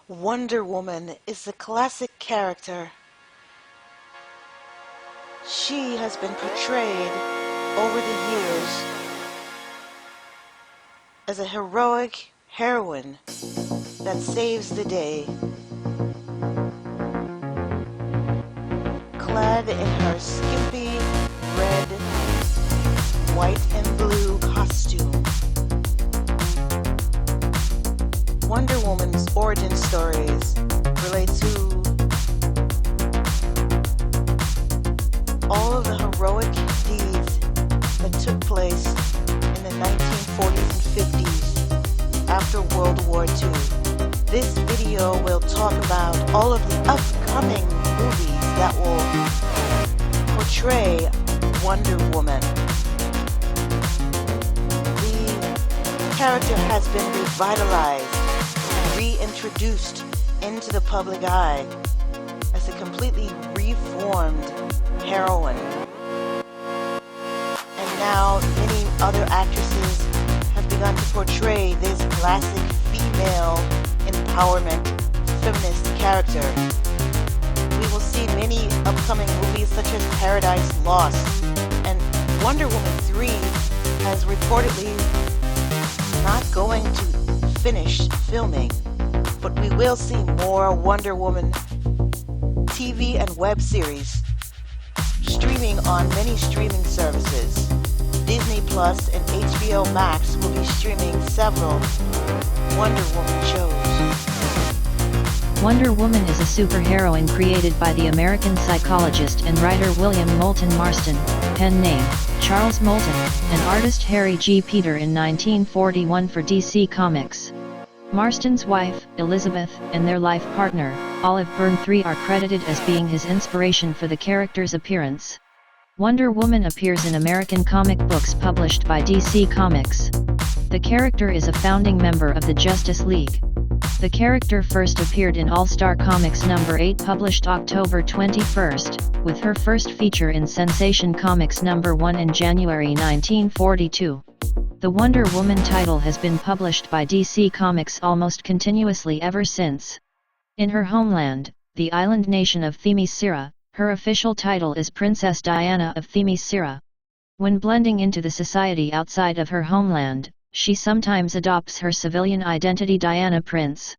Wonder Woman is a classic character. She has been portrayed over the years as a heroic heroine that saves the day, clad in her skimpy red, white, and blue costume. Wonder Woman's origin stories relate to all of the heroic deeds that took place in the 1940s and 50s after World War II. This video will talk about all of the upcoming movies that will portray Wonder Woman. The character has been revitalized, reintroduced into the public eye as a completely reformed heroine. And now many other actresses have begun to portray this classic female empowerment feminist character. We will see many upcoming movies such as Paradise Lost, and Wonder Woman 3 has reportedly not going to finish filming, but we will see more Wonder Woman TV and web series streaming on many streaming services. Disney Plus and HBO Max will be streaming several Wonder Woman shows. Wonder Woman is a superheroine created by the American psychologist and writer William Moulton Marston, pen name Charles Moulton, and artist Harry G. Peter in 1941 for DC Comics. Marston's wife, Elizabeth, and their life partner, Olive Byrne III, are credited as being his inspiration for the character's appearance. Wonder Woman appears in American comic books published by DC Comics. The character is a founding member of the Justice League. The character first appeared in All-Star Comics number 8 published October 21, with her first feature in Sensation Comics number 1 in January 1942. The Wonder Woman title has been published by DC Comics almost continuously ever since. In her homeland, the island nation of Themyscira, her official title is Princess Diana of Themyscira. When blending into the society outside of her homeland, she sometimes adopts her civilian identity Diana Prince.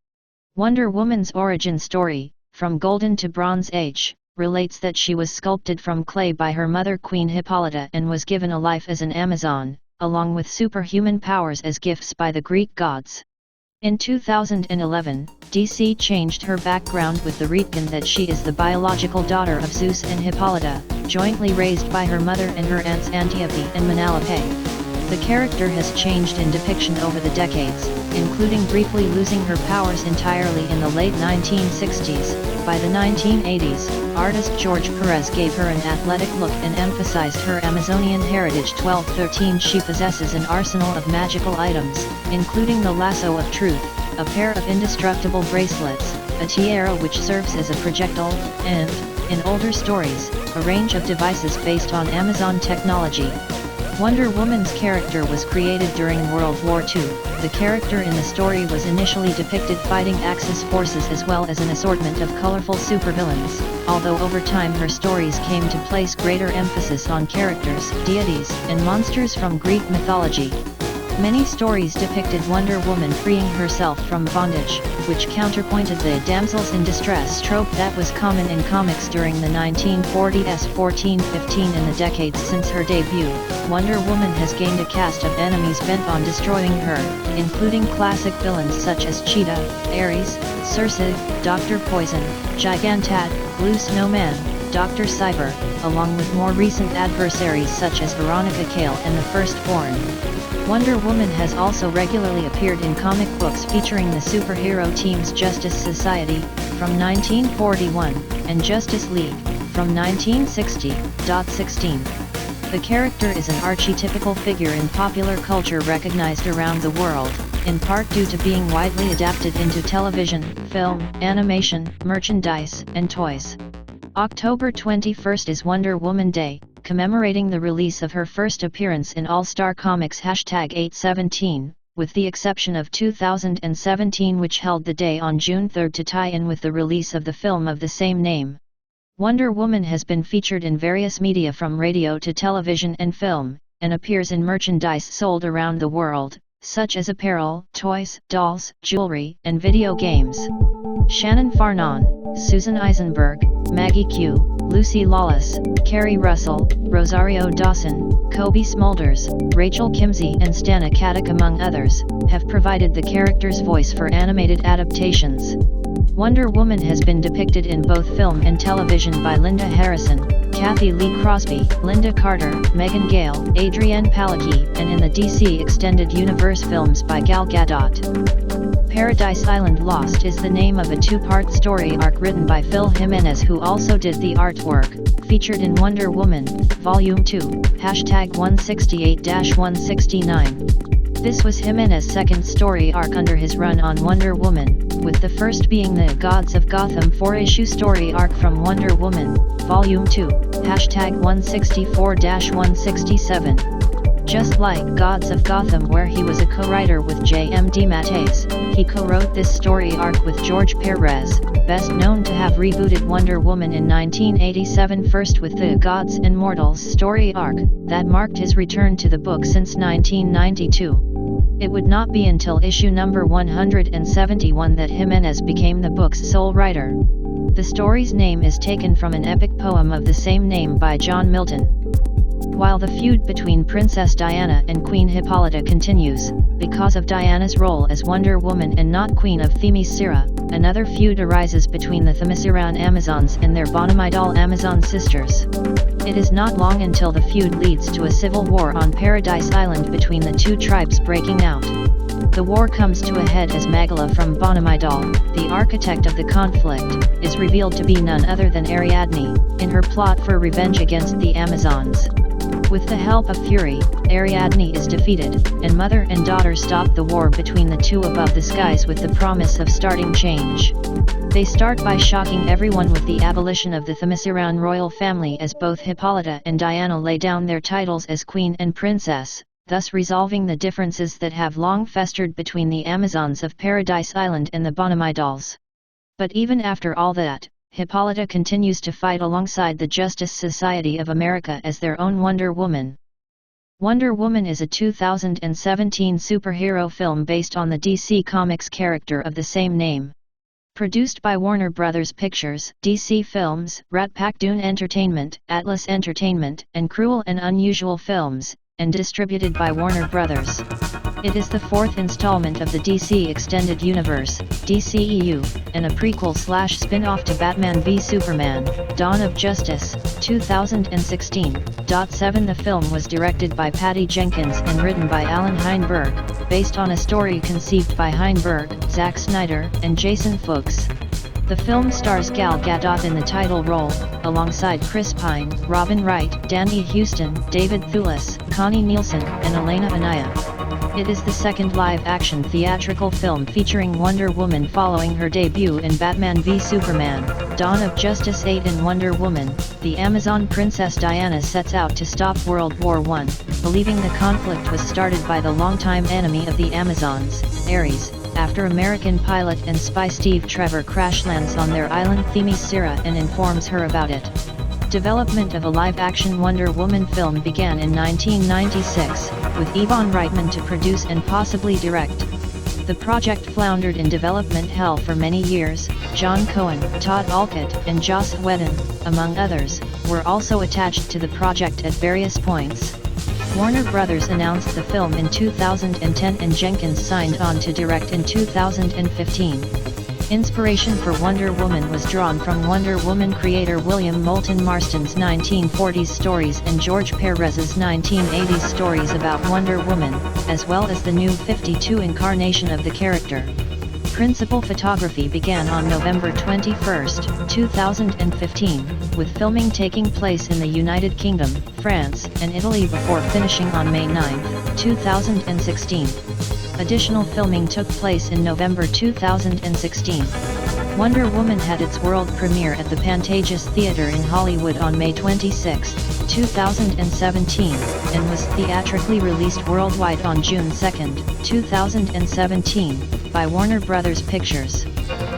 Wonder Woman's origin story, from Golden to Bronze Age, relates that she was sculpted from clay by her mother Queen Hippolyta and was given a life as an Amazon, along with superhuman powers as gifts by the Greek gods. In 2011, DC changed her background with the retcon that she is the biological daughter of Zeus and Hippolyta, jointly raised by her mother and her aunts Antiope and Penelope. The character has changed in depiction over the decades, including briefly losing her powers entirely in the late 1960s. By the 1980s, artist George Perez gave her an athletic look and emphasized her Amazonian heritage. 1213 She possesses an arsenal of magical items, including the lasso of truth, a pair of indestructible bracelets, a tiara which serves as a projectile, and, in older stories, a range of devices based on Amazon technology. Wonder Woman's character was created during World War II. The character in the story was initially depicted fighting Axis forces as well as an assortment of colorful supervillains, although over time her stories came to place greater emphasis on characters, deities, and monsters from Greek mythology. Many stories depicted Wonder Woman freeing herself from bondage, which counterpointed the damsels in distress trope that was common in comics during the 1940s, 14-15 and the decades since her debut. Wonder Woman has gained a cast of enemies bent on destroying her, including classic villains such as Cheetah, Ares, Circe, Dr. Poison, Gigantad, Blue Snowman, Dr. Cyber, along with more recent adversaries such as Veronica Cale and the Firstborn. Wonder Woman has also regularly appeared in comic books featuring the superhero teams Justice Society, from 1941, and Justice League, from 1960.16. The character is an archetypical figure in popular culture recognized around the world, in part due to being widely adapted into television, film, animation, merchandise, and toys. October 21 is Wonder Woman Day, commemorating the release of her first appearance in All-Star Comics #817, with the exception of 2017, which held the day on June 3 to tie in with the release of the film of the same name. Wonder Woman has been featured in various media from radio to television and film, and appears in merchandise sold around the world, such as apparel, toys, dolls, jewelry, and video games. Shannon Farnon, Susan Eisenberg, Maggie Q, Lucy Lawless, Kerry Russell, Rosario Dawson, Kobe Smulders, Rachel Kimsey and Stana Katic, among others, have provided the character's voice for animated adaptations. Wonder Woman has been depicted in both film and television by Linda Harrison, Kathy Lee Crosby, Linda Carter, Megan Gale, Adrienne Palicki, and in the DC Extended Universe films by Gal Gadot. Paradise Island Lost is the name of a two-part story arc written by Phil Jimenez, who also did the artwork, featured in Wonder Woman, Volume 2, #168-169. This was Jimenez's second story arc under his run on Wonder Woman, with the first being the Gods of Gotham 4-issue story arc from Wonder Woman, Volume 2, #164-167. Just like Gods of Gotham, where he was a co-writer with J.M. DeMatteis, he co-wrote this story arc with George Perez, best known to have rebooted Wonder Woman in 1987, first with the Gods and Mortals story arc, that marked his return to the book since 1992. It would not be until issue number 171 that Jimenez became the book's sole writer. The story's name is taken from an epic poem of the same name by John Milton. While the feud between Princess Diana and Queen Hippolyta continues, because of Diana's role as Wonder Woman and not Queen of Themyscira, another feud arises between the Themysciran Amazons and their Bonomidal Amazon sisters. It is not long until the feud leads to a civil war on Paradise Island between the two tribes breaking out. The war comes to a head as Magala from Bonomidal, the architect of the conflict, is revealed to be none other than Ariadne, in her plot for revenge against the Amazons. With the help of Fury, Ariadne is defeated, and mother and daughter stop the war between the two above the skies with the promise of starting change. They start by shocking everyone with the abolition of the Themysciran royal family, as both Hippolyta and Diana lay down their titles as queen and princess, thus resolving the differences that have long festered between the Amazons of Paradise Island and the Bonomidals. But even after all that, Hippolyta continues to fight alongside the Justice Society of America as their own Wonder Woman. Wonder Woman is a 2017 superhero film based on the DC Comics character of the same name. Produced by Warner Bros. Pictures, DC Films, Rat Pack Dune Entertainment, Atlas Entertainment, and Cruel and Unusual Films, and distributed by Warner Bros. It is the fourth installment of the DC Extended Universe, DCEU, and a prequel/spin-off to Batman v Superman, Dawn of Justice, 2016. 7 The film was directed by Patty Jenkins and written by Alan Heinberg, based on a story conceived by Heinberg, Zack Snyder, and Jason Fuchs. The film stars Gal Gadot in the title role, alongside Chris Pine, Robin Wright, Danny Huston, David Thewlis, Connie Nielsen, and Elena Anaya. It is the second live-action theatrical film featuring Wonder Woman following her debut in Batman v Superman, Dawn of Justice 8. In Wonder Woman, the Amazon princess Diana sets out to stop World War I, believing the conflict was started by the longtime enemy of the Amazons, Ares, after American pilot and spy Steve Trevor crash lands on their island Themyscira and informs her about it. Development of a live-action Wonder Woman film began in 1996, with Yvonne Reitman to produce and possibly direct. The project floundered in development hell for many years. John Cohen, Todd Alcott, and Joss Whedon, among others, were also attached to the project at various points. Warner Bros. Announced the film in 2010 and Jenkins signed on to direct in 2015. Inspiration for Wonder Woman was drawn from Wonder Woman creator William Moulton Marston's 1940s stories and George Perez's 1980s stories about Wonder Woman, as well as the new 52 incarnation of the character. Principal photography began on November 21, 2015, with filming taking place in the United Kingdom, France, and Italy before finishing on May 9, 2016. Additional filming took place in November 2016. Wonder Woman had its world premiere at the Pantages Theater in Hollywood on May 26, 2017, and was theatrically released worldwide on June 2, 2017, by Warner Bros. Pictures.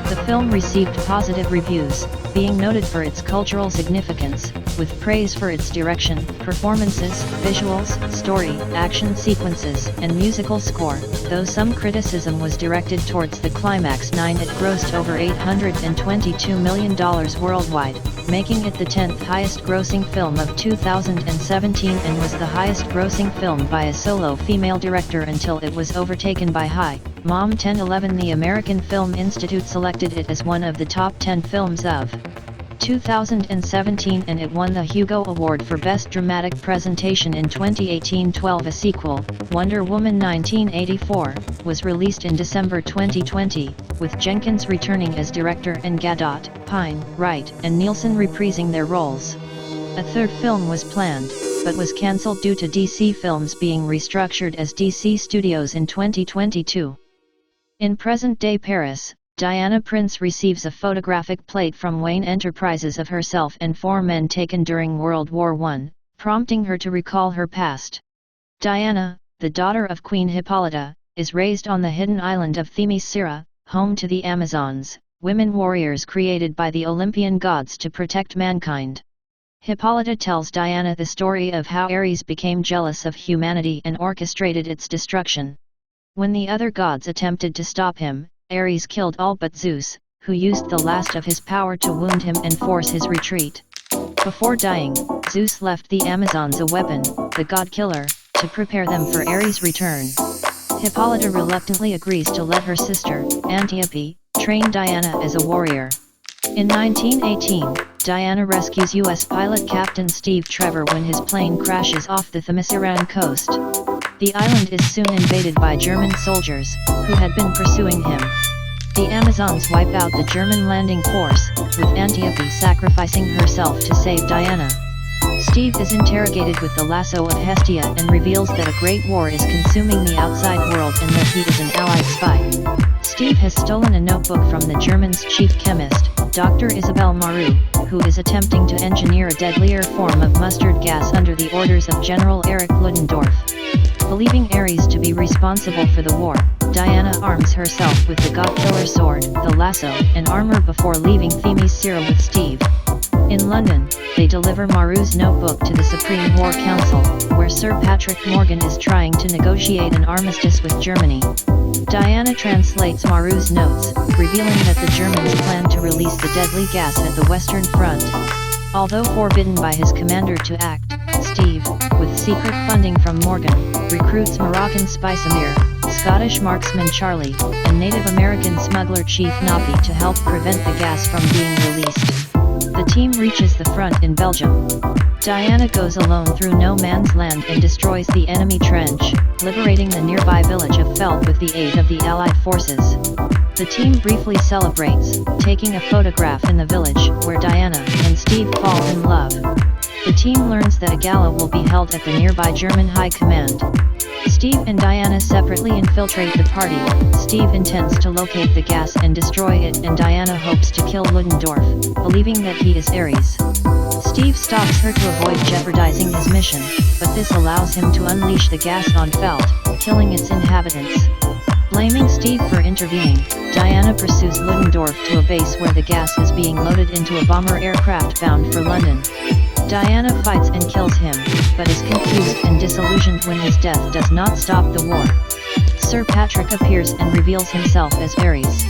The film received positive reviews, being noted for its cultural significance, with praise for its direction, performances, visuals, story, action sequences, and musical score, though some criticism was directed towards the climax. It grossed over $822 million worldwide, making it the 10th highest grossing film of 2017 and was the highest grossing film by a solo female director until it was overtaken by Hi, Mom 1011. The American Film Institute selected it as one of the top 10 films of 2017 and it won the Hugo Award for Best Dramatic Presentation in 2018. A sequel, Wonder Woman 1984, was released in December 2020, with Jenkins returning as director and Gadot, Pine, Wright, and Nielsen reprising their roles. A third film was planned, but was cancelled due to DC Films being restructured as DC Studios in 2022. In present-day Paris, Diana Prince receives a photographic plate from Wayne Enterprises of herself and 4 men taken during World War I, prompting her to recall her past. Diana, the daughter of Queen Hippolyta, is raised on the hidden island of Themyscira, home to the Amazons, women warriors created by the Olympian gods to protect mankind. Hippolyta tells Diana the story of how Ares became jealous of humanity and orchestrated its destruction. When the other gods attempted to stop him, Ares killed all but Zeus, who used the last of his power to wound him and force his retreat. Before dying, Zeus left the Amazons a weapon, the god killer, to prepare them for Ares' return. Hippolyta reluctantly agrees to let her sister, Antiope, train Diana as a warrior. In 1918, Diana rescues U.S. pilot Captain Steve Trevor when his plane crashes off the Themysciran coast. The island is soon invaded by German soldiers, who had been pursuing him. The Amazons wipe out the German landing force, with Antiope sacrificing herself to save Diana. Steve is interrogated with the lasso of Hestia and reveals that a great war is consuming the outside world and that he is an Allied spy. Steve has stolen a notebook from the Germans' chief chemist, Dr. Isabelle Marou, who is attempting to engineer a deadlier form of mustard gas under the orders of General Erich Ludendorff. Believing Ares to be responsible for the war, Diana arms herself with the god-killer sword, the lasso, and armor before leaving Themyscira with Steve. In London, they deliver Marou's notebook to the Supreme War Council, where Sir Patrick Morgan is trying to negotiate an armistice with Germany. Diana translates Marou's notes, revealing that the Germans plan to release the deadly gas at the Western Front. Although forbidden by his commander to act, Steve, with secret funding from Morgan, recruits Moroccan spy Samir, Scottish marksman Charlie, and Native American smuggler Chief Napi to help prevent the gas from being released. The team reaches the front in Belgium. Diana goes alone through no man's land and destroys the enemy trench, liberating the nearby village of Feld with the aid of the Allied forces. The team briefly celebrates, taking a photograph in the village, where Diana and Steve fall in love. The team learns that a gala will be held at the nearby German High Command. Steve and Diana separately infiltrate the party. Steve intends to locate the gas and destroy it, and Diana hopes to kill Ludendorff, believing that he is Ares. Steve stops her to avoid jeopardizing his mission, but this allows him to unleash the gas on Feld, killing its inhabitants. Blaming Steve for intervening, Diana pursues Ludendorff to a base where the gas is being loaded into a bomber aircraft bound for London. Diana fights and kills him, but is confused and disillusioned when his death does not stop the war. Sir Patrick appears and reveals himself as Ares.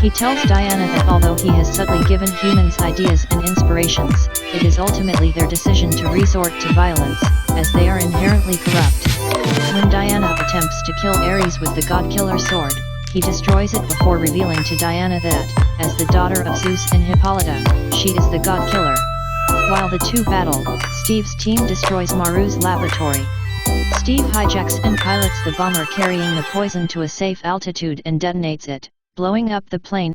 He tells Diana that although he has subtly given humans ideas and inspirations, it is ultimately their decision to resort to violence, as they are inherently corrupt. When Diana attempts to kill Ares with the god-killer sword, he destroys it before revealing to Diana that, as the daughter of Zeus and Hippolyta, she is the god-killer. While the two battle, Steve's team destroys Marou's laboratory. Steve hijacks and pilots the bomber carrying the poison to a safe altitude and detonates it, blowing up the plane.